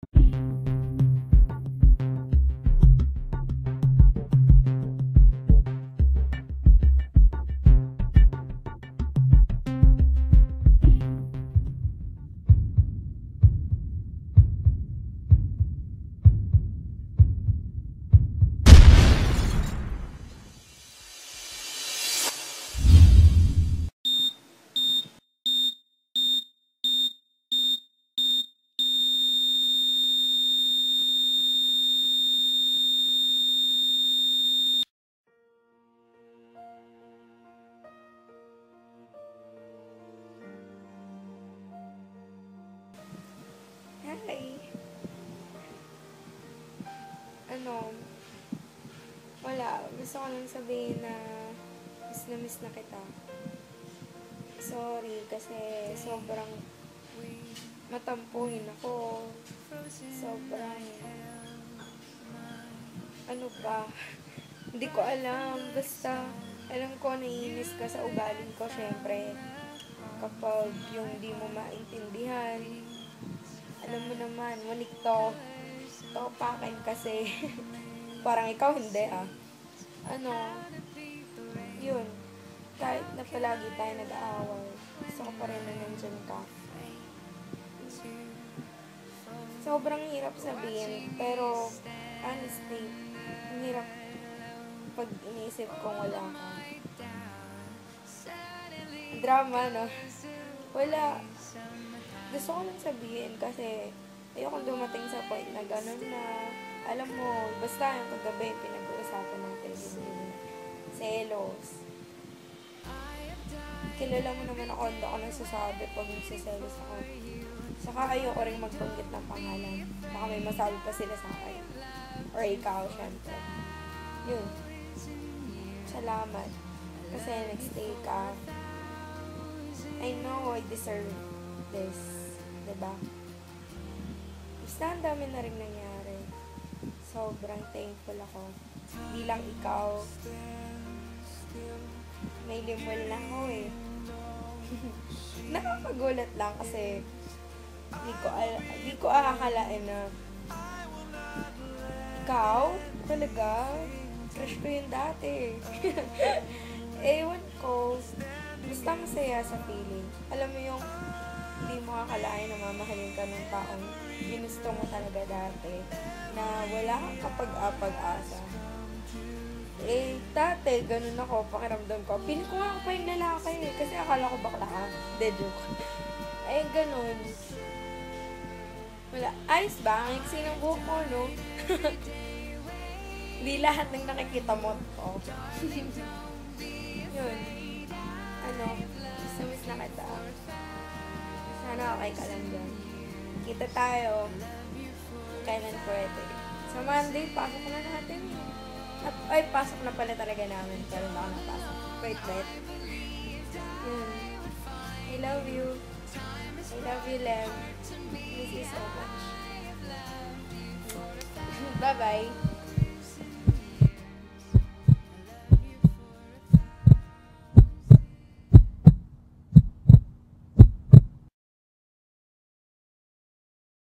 Hi! Wala. Gusto ko lang sabihin na miss na kita. Sorry, kasi sobrang matampuhin ako. Sobrang, hindi ko alam. Basta, alam ko naiinis ka sa ugali ko, syempre. Kapag yung di mo maintindihan, alam mo naman, manik to. Topakin kasi. Parang ikaw hindi yun. Kahit na palagi tayo nag-aaway, gusto ko pa rin na nandyan ka. Sobrang hirap sabihin, pero honestly, ang hirap pag iniisip kong wala ka. Drama, no? Wala. Gusto ko lang sabihin kasi ayokong dumating sa point na gano'n na, alam mo, basta yung kagabi pinag-uusapan natin yung selos. Kilala mo naman ako, hindi ako nagsasabi pag nagsiselos ako. Saka ayoko rin magbanggit ng pangalan. Baka may masabi pa sila sa akin. Or ikaw, syempre. Yun. Salamat. Kasi nagstay ka. I know I deserve this. Diba? Basta ang dami na rin nangyari. Sobrang thankful ako. Hindi lang ikaw. May limol na ako eh. Nakapagulat lang kasi di ko akakalain na ikaw talaga crush ko yun dati. Ewan ko, basta masaya sa feeling. Alam mo yung hindi mo akalain na mamahalin ka ng taong ginusto mo talaga dati na wala kang kapag-apag-asa. Dati, ganun ako, pakiramdam ko. Pinikuha ko pa yung lalaki kasi akala ko bakla ka. Joke. Ganun. Wala. Ayos ba? Ang iksi ng buhok mo, no? Di lahat ng nakikita mo to. Yun. Miss na kita. Sana okay ka lang dyan. Kita tayo. Kailan pwede. Sa Monday, pasok na natin. Pasok na pala talaga namin. Pero hindi ako napasok. Wait. I love you. I love you, Lev. Miss you so much. Bye-bye.